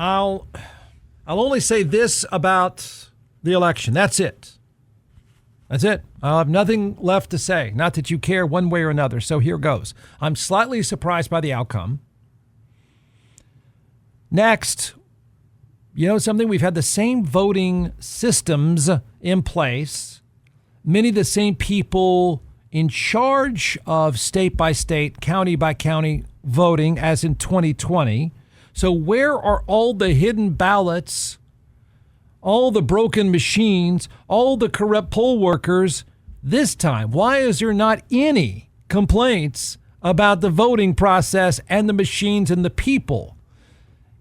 I'll only say this about the election. That's it. That's it. I'll have nothing left to say. Not that you care one way or another. So here goes. I'm slightly surprised by the outcome. Next, you know something? We've had the same voting systems in place. Many of the same people in charge of state by state, county by county voting as in 2020. So where are all the hidden ballots, all the broken machines, all the corrupt poll workers this time? Why is there not any complaints about the voting process and the machines and the people?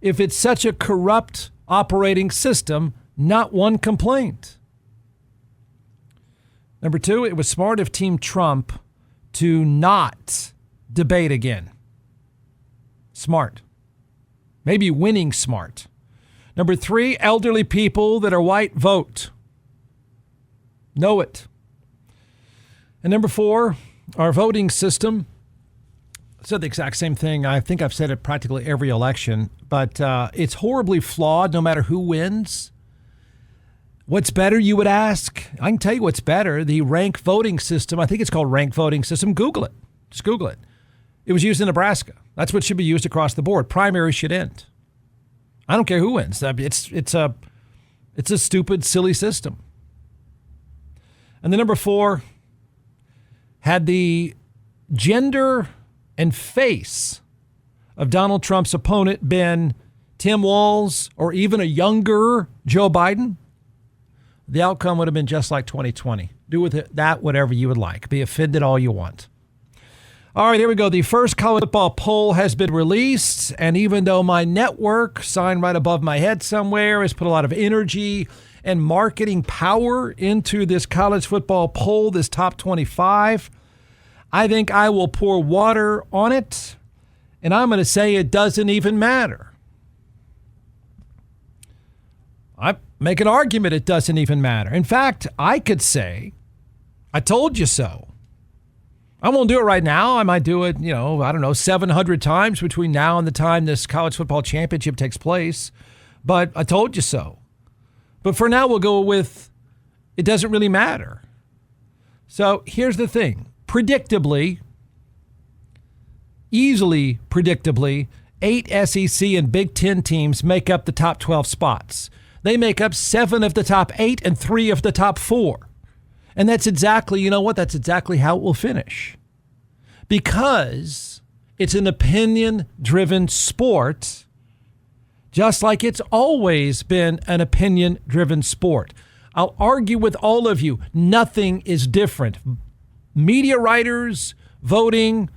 If it's such a corrupt operating system, not one complaint. Number two, it was smart of Team Trump to not debate again. Smart. Maybe winning smart. Number three, elderly people that are white vote. Know it. And number four, our voting system. I said the exact same thing. I think I've said it practically every election, but it's horribly flawed no matter who wins. What's better, you would ask? I can tell you what's better. The rank voting system. I think it's called rank voting system. Google it. Just Google it. It was used in Nebraska. That's what should be used across the board. Primary should end. I don't care who wins. It's a stupid, silly system. And the number four, had the gender and face of Donald Trump's opponent been Tim Walz or even a younger Joe Biden, the outcome would have been just like 2020. Do with that whatever you would like. Be offended all you want. All right, here we go. The first college football poll has been released. And even though my network, signed right above my head somewhere, has put a lot of energy and marketing power into this college football poll, this top 25, I think I will pour water on it. And I'm going to say it doesn't even matter. I make an argument it doesn't even matter. In fact, I could say, I told you so. I won't do it right now. I might do it, 700 times between now and the time this college football championship takes place. But I told you so. But for now, we'll go with it doesn't really matter. So here's the thing. Easily predictably, 8 SEC and Big Ten teams make up the top 12 spots. They make up 7 of the top 8 and 3 of the top 4. And that's exactly, that's exactly how it will finish. Because it's an opinion-driven sport, just like it's always been an opinion-driven sport. I'll argue with all of you, nothing is different. Media writers, voting,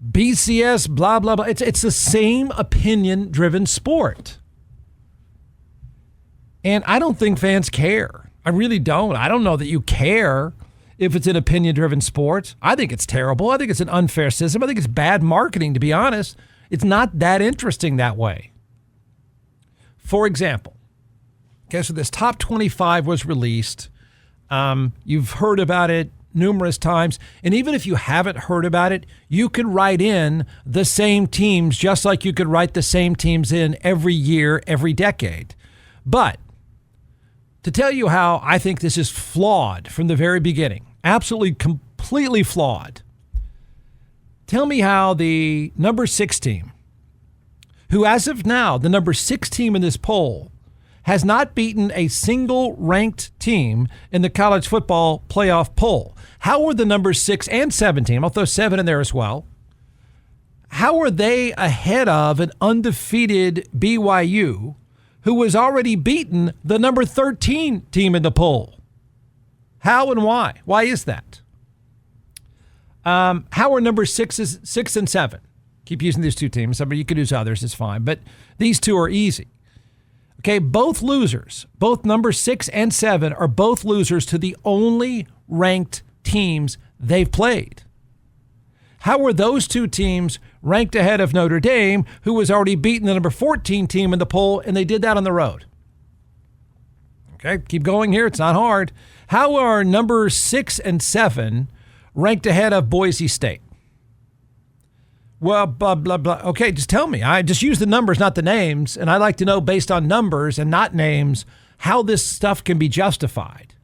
BCS, blah, blah, blah. It's the same opinion-driven sport. And I don't think fans care. I really don't. I don't know that you care if it's an opinion-driven sport. I think it's terrible. I think it's an unfair system. I think it's bad marketing, to be honest. It's not that interesting that way. For example, so this top 25 was released. You've heard about it numerous times. And even if you haven't heard about it, you could write in the same teams just like you could write the same teams in every year, every decade. But to tell you how I think this is flawed from the very beginning, absolutely, completely flawed. Tell me how the number 6 team, who as of now, the number 6 team in this poll, has not beaten a single ranked team in the college football playoff poll. How are the number 6 and 7 team, I'll throw 7 in there as well, how are they ahead of an undefeated BYU who has already beaten the number 13 team in the poll? How and why? Why is that? How are number 6 and 7? Keep using these two teams. I mean, you could use others, it's fine. But these two are easy. Okay, both losers, both number 6 and 7 are both losers to the only ranked teams they've played. How are those two teams ranked ahead of Notre Dame, who has already beaten the number 14 team in the poll, and they did that on the road? Okay, keep going here. It's not hard. How are number 6 and 7 ranked ahead of Boise State? Well, blah, blah, blah. Okay, just tell me. I just use the numbers, not the names. And I like to know, based on numbers and not names, how this stuff can be justified.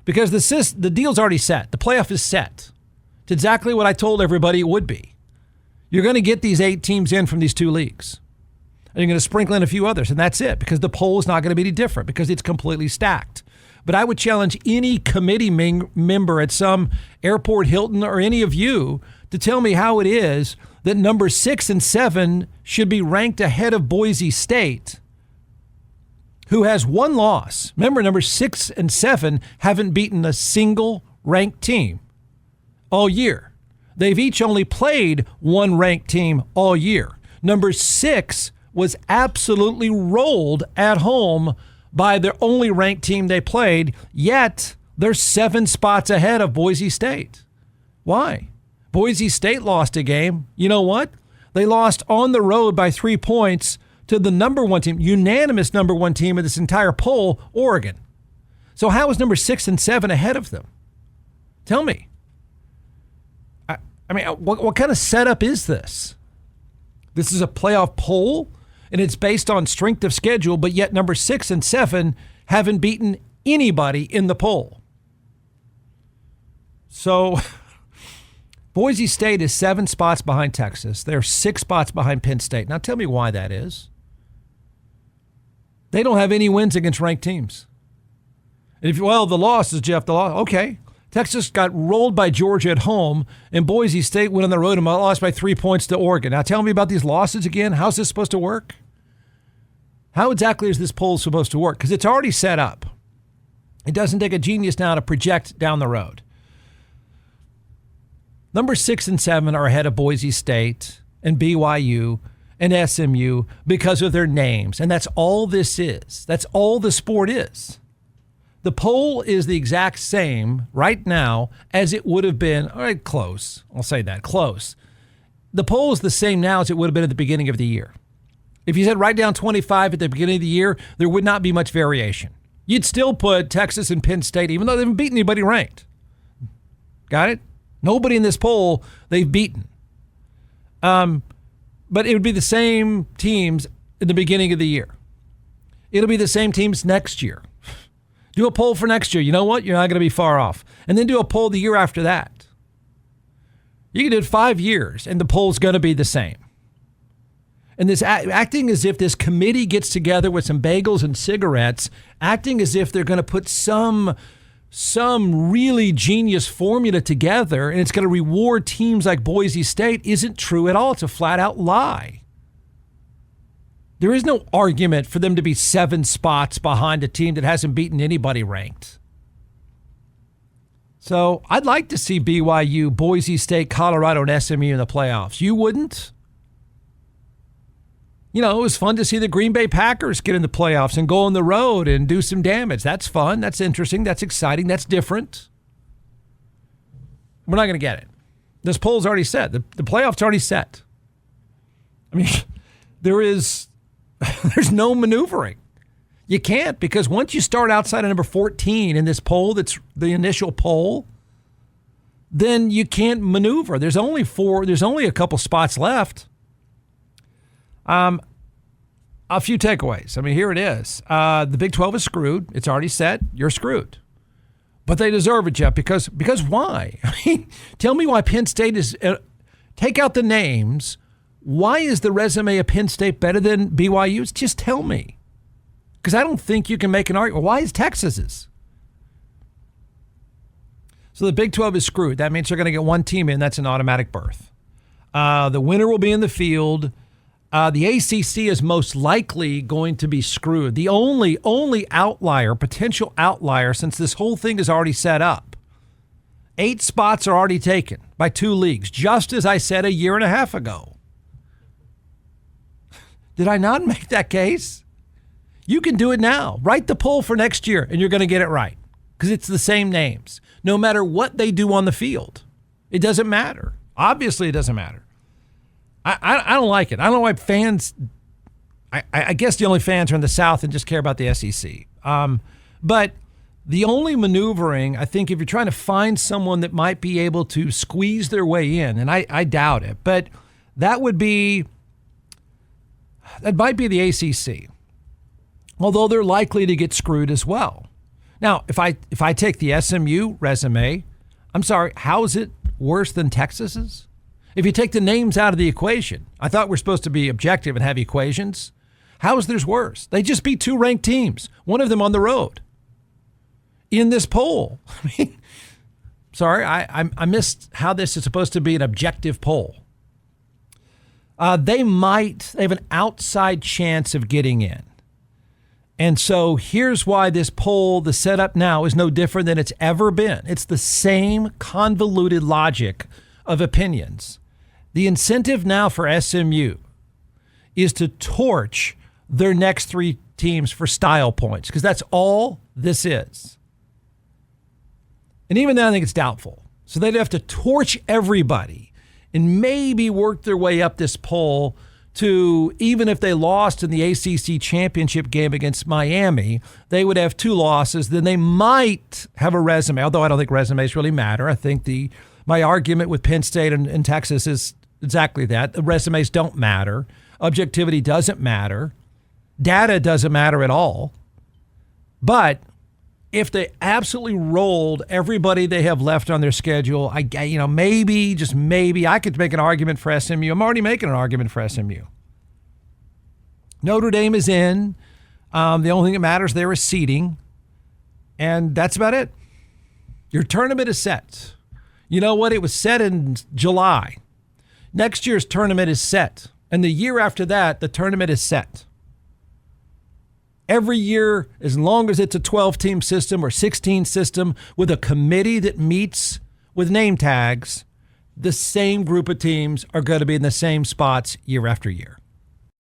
Because the deal's already set. The playoff is set. It's exactly what I told everybody it would be. You're going to get these 8 teams in from these 2 leagues. And you're going to sprinkle in a few others. And that's it, because the poll is not going to be any different, because it's completely stacked. But I would challenge any committee member at some airport, Hilton, or any of you to tell me how it is that number 6 and 7 should be ranked ahead of Boise State, who has 1 loss. Remember, number 6 and 7 haven't beaten a single ranked team all year. They've each only played 1 ranked team all year. Number 6 was absolutely rolled at home by their only ranked team they played, yet they're 7 spots ahead of Boise State. Why? Boise State lost a game. You know what? They lost on the road by 3 points to the number 1 team, unanimous number 1 team of this entire poll, Oregon. So how is number 6 and 7 ahead of them? Tell me. I mean, what kind of setup is this? This is a playoff poll, and it's based on strength of schedule, but yet number 6 and 7 haven't beaten anybody in the poll. So Boise State is 7 spots behind Texas. They're 6 spots behind Penn State. Now tell me why that is. They don't have any wins against ranked teams. And if, well, the loss is Jeff, the loss. Okay. Texas got rolled by Georgia at home, and Boise State went on the road and lost by 3 points to Oregon. Now tell me about these losses again. How's this supposed to work? How exactly is this poll supposed to work? Because it's already set up. It doesn't take a genius now to project down the road. Number 6 and 7 are ahead of Boise State and BYU and SMU because of their names. And that's all this is. That's all the sport is. The poll is the exact same right now as it would have been. All right, close. I'll say that, close. The poll is the same now as it would have been at the beginning of the year. If you said write down 25 at the beginning of the year, there would not be much variation. You'd still put Texas and Penn State, even though they haven't beaten anybody ranked. Got it? Nobody in this poll they've beaten. But it would be the same teams at the beginning of the year. It'll be the same teams next year. Do a poll for next year. You know what? You're not going to be far off. And then do a poll the year after that. You can do it 5 years, and the poll's going to be the same. And this acting as if this committee gets together with some bagels and cigarettes, acting as if they're going to put some really genius formula together, and it's going to reward teams like Boise State, isn't true at all. It's a flat-out lie. There is no argument for them to be 7 spots behind a team that hasn't beaten anybody ranked. So I'd like to see BYU, Boise State, Colorado, and SMU in the playoffs. You wouldn't? You know, it was fun to see the Green Bay Packers get in the playoffs and go on the road and do some damage. That's fun. That's interesting. That's exciting. That's different. We're not going to get it. This poll's already set. The playoff's already set. I mean, there's no maneuvering. You can't, because once you start outside of number 14 in this poll, that's the initial poll, then you can't maneuver. There's only a couple spots left. A few takeaways. I mean, here it is. The Big 12 is screwed. It's already set. You're screwed. But they deserve it, Jeff, because why? I mean, tell me why Penn State is, take out the names. Why is the resume of Penn State better than BYU's? Just tell me. Because I don't think you can make an argument. Why is Texas's? So the Big 12 is screwed. That means they're going to get 1 team in. That's an automatic berth. The winner will be in the field. The ACC is most likely going to be screwed. The only outlier, potential outlier, since this whole thing is already set up. 8 spots are already taken by 2 leagues, just as I said a year and a half ago. Did I not make that case? You can do it now. Write the poll for next year, and you're going to get it right, because it's the same names. No matter what they do on the field, it doesn't matter. Obviously, it doesn't matter. I don't like it. I don't know why fans, I guess the only fans are in the South and just care about the SEC. But the only maneuvering, I think, if you're trying to find someone that might be able to squeeze their way in, and I doubt it, but That might be the ACC, although they're likely to get screwed as well. Now, if I take the SMU resume, I'm sorry, how is it worse than Texas's? If you take the names out of the equation, I thought we're supposed to be objective and have equations. How is theirs worse? They just beat 2 ranked teams, one of them on the road. In this poll. I mean, sorry, I missed how this is supposed to be an objective poll. They have an outside chance of getting in. And so here's why this poll, the setup now, is no different than it's ever been. It's the same convoluted logic of opinions. The incentive now for SMU is to torch their next 3 teams for style points, because that's all this is. And even then, I think it's doubtful. So they'd have to torch everybody and maybe work their way up this poll to, even if they lost in the ACC championship game against Miami, they would have 2 losses. Then they might have a resume, although I don't think resumes really matter. I think my argument with Penn State and Texas is exactly that. The resumes don't matter. Objectivity doesn't matter. Data doesn't matter at all. But if they absolutely rolled everybody they have left on their schedule, maybe, just maybe, I could make an argument for SMU. I'm already making an argument for SMU. Notre Dame is in. The only thing that matters there is seeding. And that's about it. Your tournament is set. You know what? It was set in July. Next year's tournament is set. And the year after that, the tournament is set. Every year, as long as it's a 12-team system or 16 system with a committee that meets with name tags, the same group of teams are going to be in the same spots year after year.